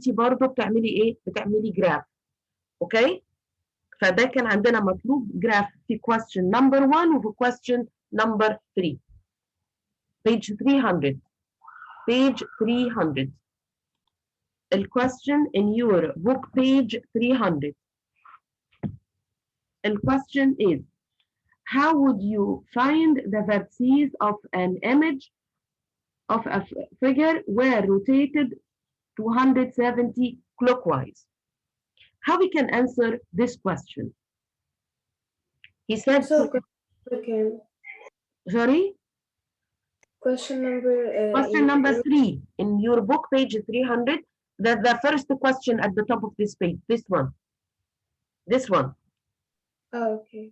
برضه بتعملي ايه؟ بتعملي جراف. اوكي؟ فده كان عندنا مطلوب جراف في question number 1 وفي question number 3. page 300. page 300. The question in your book page 300. The question is, how would you find the vertices of an image of a figure were rotated 270 clockwise? How we can answer this question? He said, sorry? Question number 3 in your book, page 300. The first question at the top of this page, this one. This one. Oh, okay.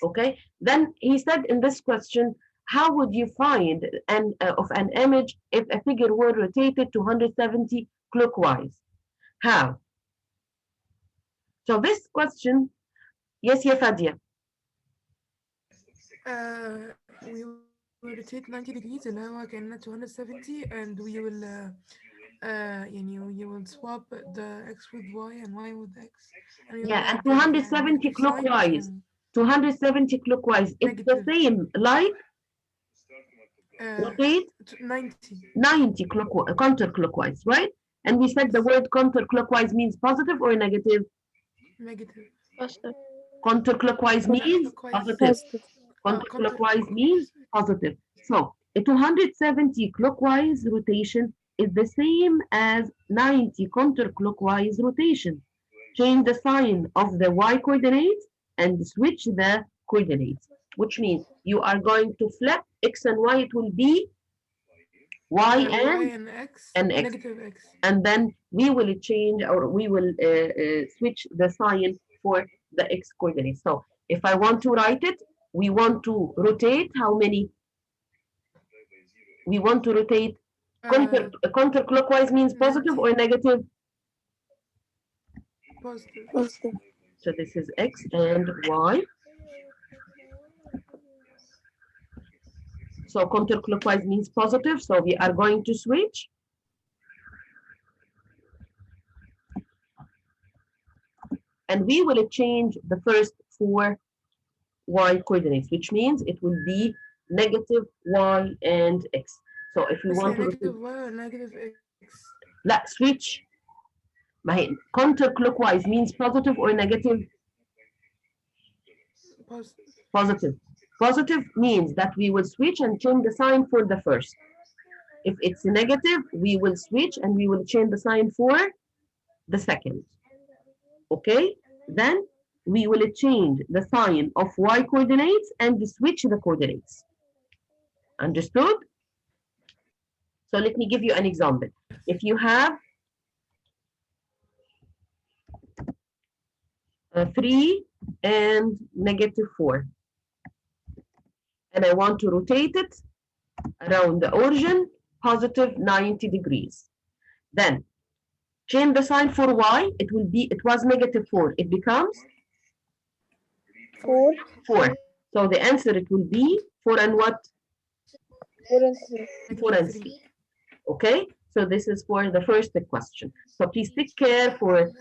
Okay. Then he said in this question, how would you find of an image if a figure were rotated 270 clockwise? How? So this question, yes, Fadia. We will rotate 90 degrees اللي هو كأنه 270 and we will يعني you will swap the x with y and y with x. And 270 clockwise. 270 clockwise. It's the same like rotate 90 counterclockwise, right? And we said the word counterclockwise means positive or negative? Negative. Positive. Counterclockwise means positive. Counterclockwise means positive. So a 270 clockwise rotation is the same as 90 counterclockwise rotation. Change the sign of the y coordinates and switch the coordinates, which means you are going to flip x and y. It will be y and x, x. Negative x. And then we will change or we will switch the sign for the x coordinates. So if I want to write it, we want to rotate how many? We want to rotate counterclockwise means positive 90. or negative? Positive. So this is x and y. So counterclockwise means positive. So we are going to switch. And we will change the first 4 y coordinates, which means it will be negative y and x. So if you want to negative y or negative x? Let's switch. Counterclockwise means positive or negative? Positive. Positive means that we will switch and change the sign for the first. If it's negative, we will switch and we will change the sign for the second. Okay? Then we will change the sign of y coordinates and switch the coordinates. Understood? So let me give you an example. If you have 3 and negative 4, and I want to rotate it around the origin positive 90 degrees. Then change the sign for y. It was negative 4. It becomes 4. 4. So the answer it will be 4 and what? 4 and 3. 4 and 3. Okay? So this is for the first question. So please take care for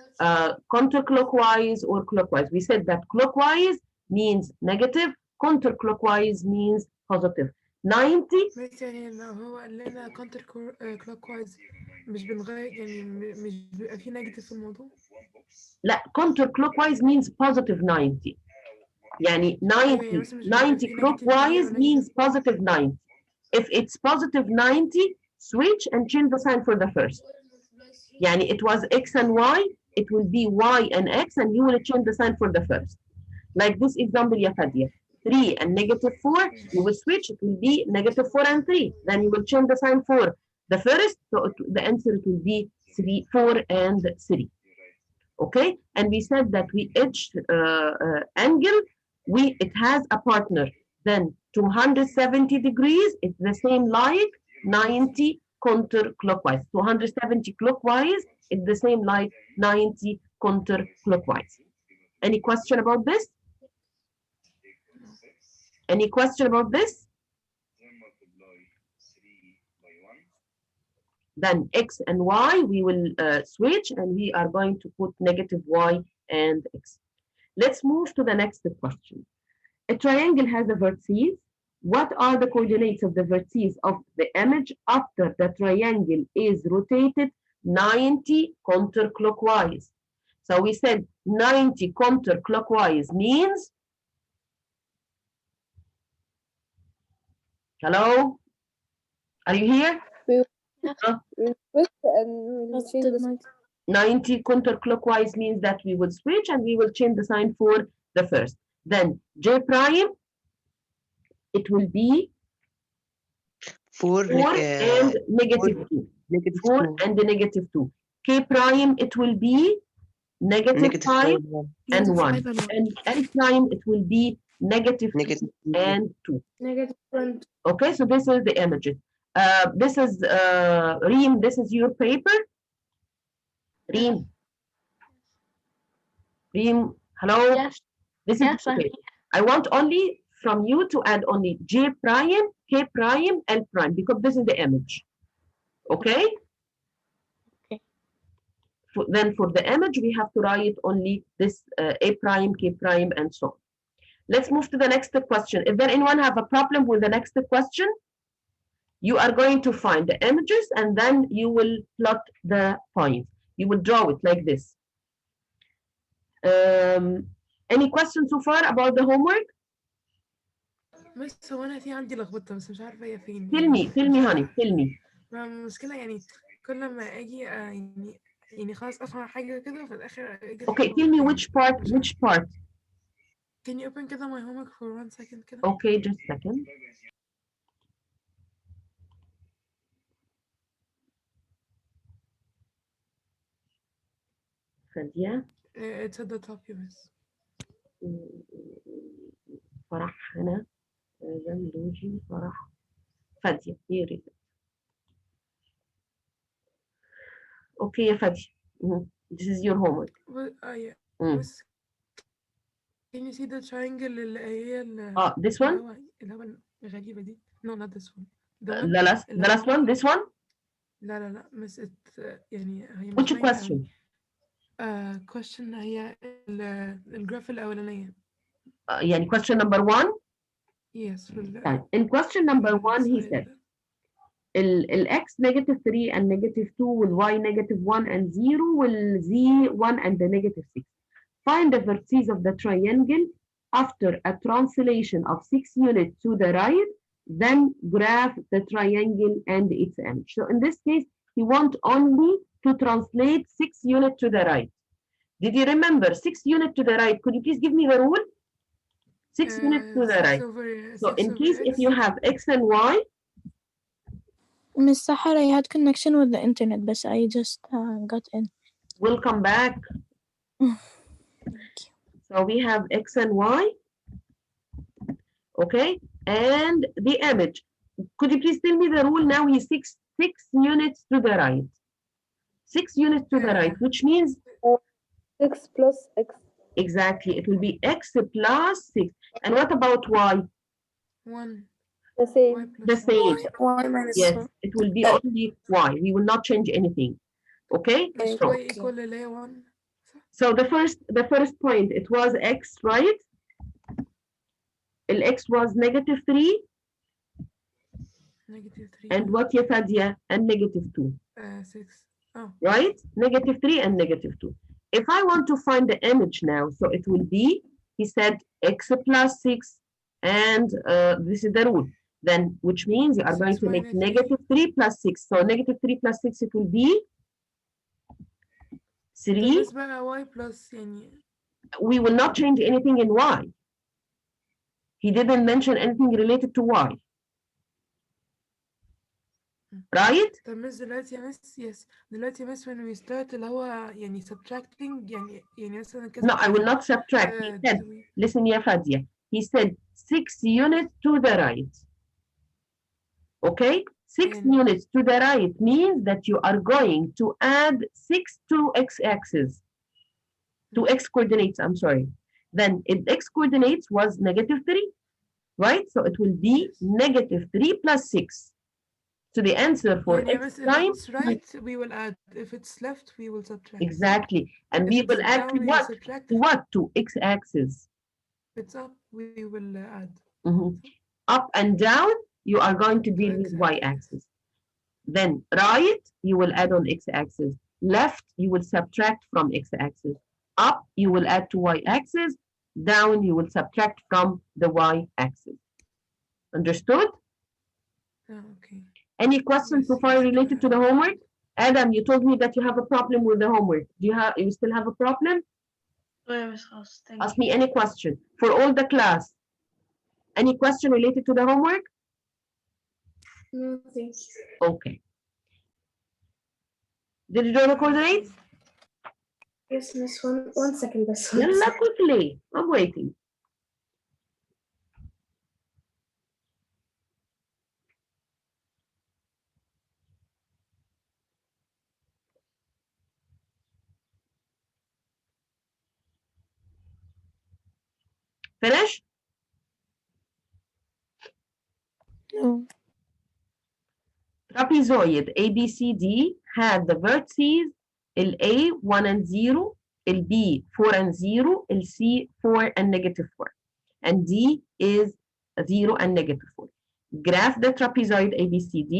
counterclockwise or clockwise. We said that clockwise means negative, counterclockwise means positive. 90. يعني لو هو قال لنا counterclockwise مش بنغير يعني مش بيبقى فيه negative في الموضوع؟ لا counterclockwise means positive 90. يعني 90 clockwise means positive 90. If it's positive 90, switch and change the sign for the first. يعني it was x and y, it will be y and x, and you will change the sign for the first. Like this example, ya Fadia. 3 and negative 4, you will switch, it will be negative 4 and 3. Then you will change the sign for the first, so the answer will be 4 and 3. Okay, and we said that each angle, it has a partner. Then 270 degrees, it's the same like 90 counterclockwise. 270 clockwise, it's the same like 90 counterclockwise. Any question about this? Any question about this? Then x and y, we will switch, and we are going to put negative y and x. Let's move to the next question. A triangle has a vertices. What are the coordinates of the vertices of the image after the triangle is rotated 90 counterclockwise? So we said 90 counterclockwise means, hello? Are you here? We'll Huh? switch and we'll change the 90 counterclockwise means that we will switch and we will change the sign for the first. Then J prime, it will be 4 and negative 2. Negative 4 2. and the negative 2. K prime, it will be negative 5 and 1. And L prime, it will be negative 2 and 2. negative 1. Okay, so this is the images. This is Reem, this is your paper. Reem, hello? Yes. This is Yes, okay. I want only from you to add only J prime, K prime, L prime, because this is the image. Okay? Okay. Then for the image, we have to write only this A prime, K prime, and so on. Let's move to the next question. If there anyone have a problem with the next question, you are going to find the images and then you will plot the points. You will draw it like this. Any questions so far about the homework? بس هو انا في عندي لخبطه بس مش عارفه هي فين. Tell me honey, tell me. ما المشكله يعني كل ما اجي يعني خلاص افهم حاجه كده وفي الاخر اجي Okay, tell me which part. Can you open كده my homework for 1 second كده? Okay, just a second. فادية. It's at the top بس. فرح هنا. زملوجي فرح. فادية. Here it is. Okay يا فادية. This is your homework. Yeah. بس can you see the triangle اللي هي this one? اللي هو الغريبة دي. No, not this one. The last one, this one? لا مس يعني هي Which question? question هي الجراف الأولانية. يعني question number 1? Yes. In question number 1 he said x negative 3 and negative 2 will y negative 1 and 0 will z 1 and the negative 6. Find the vertices of the triangle after a translation of 6 units to the right, then graph the triangle and its image. So in this case, he wants only to translate 6 units to the right. Did you remember 6 units to the right? Could you please give me the rule? 6 units to the right. So in case if you have x and y. Miss Sahar, I had connection with the internet, but I just got in. We'll come back. So we have x and y. Okay, and the image. Could you please tell me the rule now? Is 6 units to the right. 6 units to the right, which means 6 plus x. Exactly, it will be x plus 6. And what about y? 1. The same. The same. Y minus yes, it will be only y. We will not change anything. Okay? So y equal to 1. So the first point, it was x, right? X was negative 3. Negative 3. And what ya Fadia? And negative 2. 6. Oh. Right? Negative 3 and negative 2. If I want to find the image now, so it will be, he said x plus 6, and this is the rule. Then, which means you are going to make negative 3 plus 6. So negative 3 plus 6, it will be 3. y plus يعني. We will not change anything in y. He didn't mention anything related to y. Right? طب مس دلوقتي يا مس yes دلوقتي يا مس when we start اللي هو يعني subtracting يعني مثلا كذا. No, I will not subtract. He said, listen يا فادية. He said 6 units to the right. Okay? 6 units to the right means that you are going to add 6 to x-axis. To x coordinates, I'm sorry. Then x coordinates was negative 3. Right? So it will be negative 3 plus 6. to the answer for يعني x بس if time. it's right we will add, if it's left we will subtract. Exactly. And If we it's will add down to we will what? subtract. To what? To x-axis. If it's up we will add. Up and down, you are going to deal with X-axis. y-axis. Then right, you will add on x-axis. Left, you will subtract from x-axis. Up, you will add to y-axis. Down, you will subtract from the y-axis. Understood? Okay. Any questions so Yes, far yes, related to the homework? Adam, you told me that you have a problem with the homework. Do you still have a problem? Ask me any question for all the class. Any question related to the homework? No, thanks. Okay. Did you join the coordinates? Yes, miss, one second بس. Yalla, quickly. I'm waiting. Finish? No. Trapezoid ABCD had the vertices A 1 and 0, B 4 and 0, C 4 and negative 4, and D is 0 and negative 4. Graph the trapezoid ABCD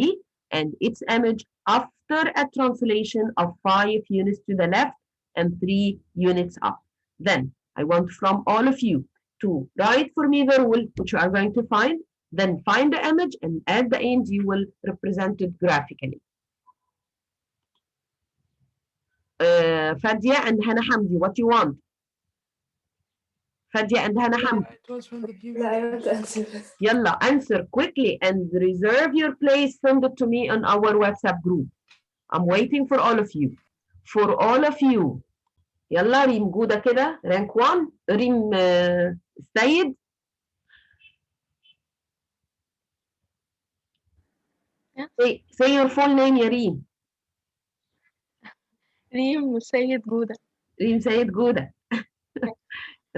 and its image after a translation of 5 units to the left and 3 units up. Then I want from all of you to write for me the rule which you are going to find, then find the image, and at the end you will represent it graphically. Fadia and Hannah Hamdi, what you want? Fadia and Hannah Hamdi. It was from the previous. لا, I want to answer this. Yalla, answer quickly and reserve your place. Send it to me on our WhatsApp group. I'm waiting for all of you. For all of you. Yalla, ريم جودة كده. Rank 1. ريم سيد. Say your full name يا ريم. ريم سيد جودة. ريم سيد جودة.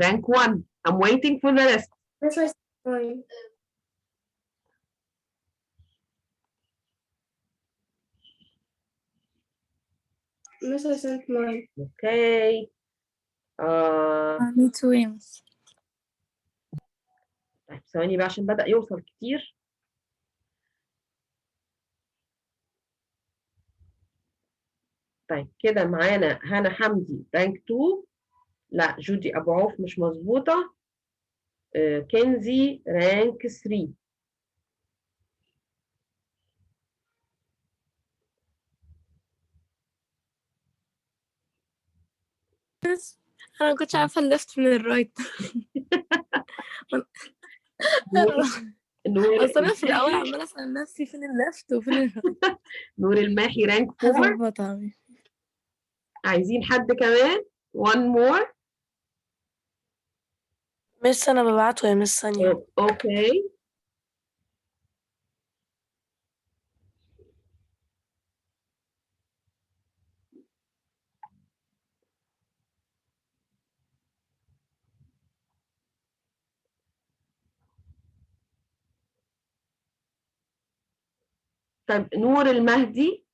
Rank 1. I'm waiting for the rest. Miss, I sent mine. Miss, I sent mine. Okay. Me too, yes. طيب ثواني بقى عشان بدأ يوصل كتير. طيب كده معانا هنا حمدي رانك 2. لا جودي أبو عوف مش مظبوطة. كنزي رانك 3. أنا ما كنتش عارفة الليفت من الرايت. أصل أنا في الأول عمالة أسأل نفسي فين الليفت وفين الرايت. نور الماحي رانك 4. عايزين حد كمان؟ one more. مس أنا ببعته يا مس ثانية. اوكي. طيب نور المهدي.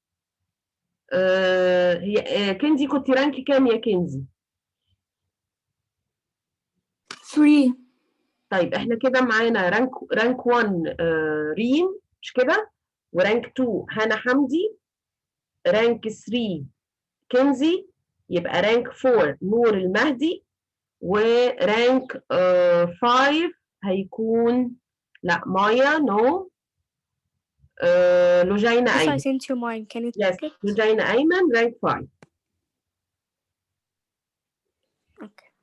هي كنزي كنت رانك كام يا كنزي؟ 3. طيب احنا كده معانا رانك 1 ريم مش كده؟ ورانك 2 هنا حمدي. رانك 3 كنزي. يبقى رانك 4 نور المهدي. ورانك 5 هيكون لا مايا نو. لوجينا أيمن. I sent you mine. Can you Yes, check it? لوجينا أيمن rank 5.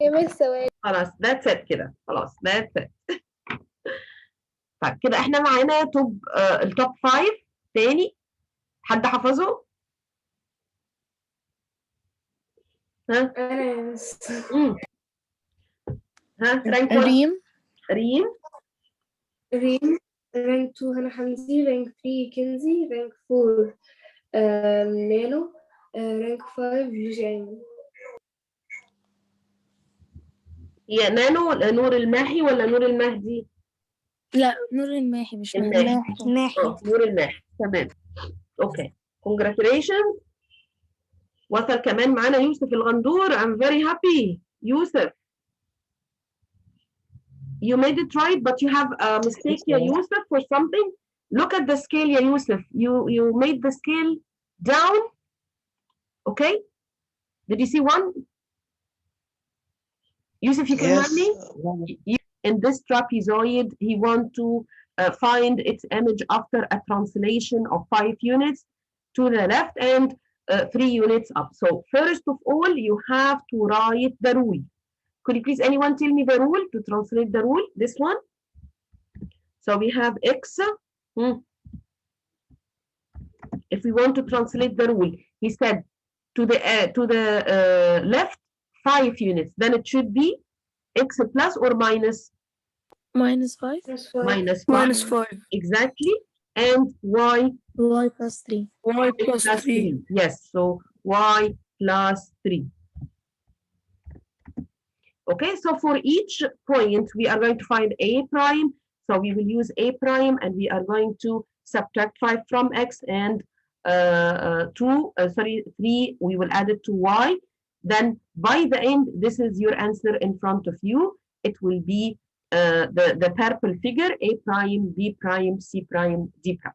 يا مس ثواني. خلاص that's it كده. خلاص that's it. طيب كده احنا معانا توب التوب 5 تاني. حد حفظه؟ ها؟ أنا يا مس. ها rank 1 ريم. ريم. رانك 2 هنا حمدي. رانك 3 كنزي. رانك 4 نانو. رانك 5 لوجين. هي نانو ولا نور الماحي ولا نور المهدي؟ لا نور الماحي مش الماحي. الماحي. نور الماحي تمام. Okay, congratulations. وصل كمان معانا يوسف الغندور. I'm very happy. يوسف. You made it right, but you have a mistake, يا يوسف, for something. Look at the scale, يا يوسف. You made the scale down. Okay? Did you see one? Yusuf, you can hear me? In this trapezoid, he wants to find its image after a translation of 5 units to the left and 3 units up. So first of all, you have to write the rule. Could you please anyone tell me the rule to translate the rule? This one. So we have X. If we want to translate the rule, he said to the left 5 units. Then it should be X plus or minus? Minus 5. Minus 5. Minus 5. Exactly. And Y? Y plus 3. Y plus 3. Yes, so Y plus 3. Okay, so for each point, we are going to find A prime. So we will use A prime and we are going to subtract 5 from X and 3, we will add it to Y. Then by the end, this is your answer in front of you. It will be the purple figure, A prime, B prime, C prime, D prime.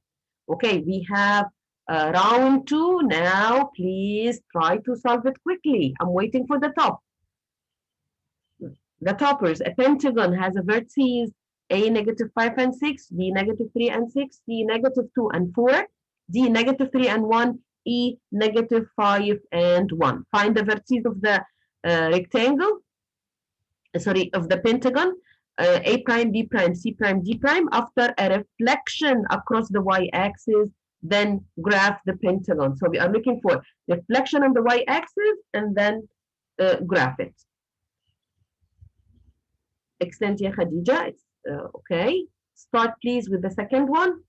Okay, we have round 2. Now, please try to solve it quickly. I'm waiting for the top. The toppers, a pentagon has a vertices A negative 5 and 6, B negative 3 and 6, C negative 2 and 4, D negative 3 and 1, E negative 5 and 1. Find the vertices of the rectangle, of the pentagon, A prime, B prime, C prime, D prime, after a reflection across the y-axis, then graph the pentagon. So we are looking for reflection on the y-axis and then graph it. Excellent, ya Khadija. It's okay. Start please with the second one.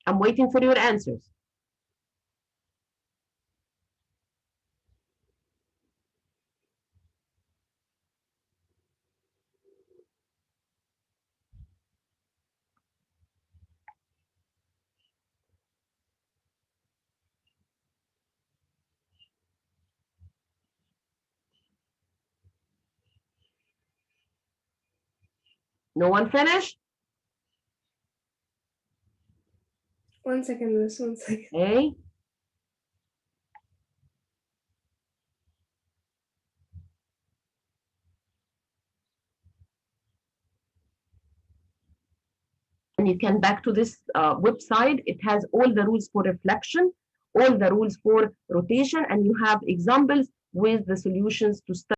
I'm waiting for your answers. No one finished? 1 second, miss, 1 second. Okay. And you can back to this website. It has all the rules for reflection, all the rules for rotation, and you have examples with the solutions to study.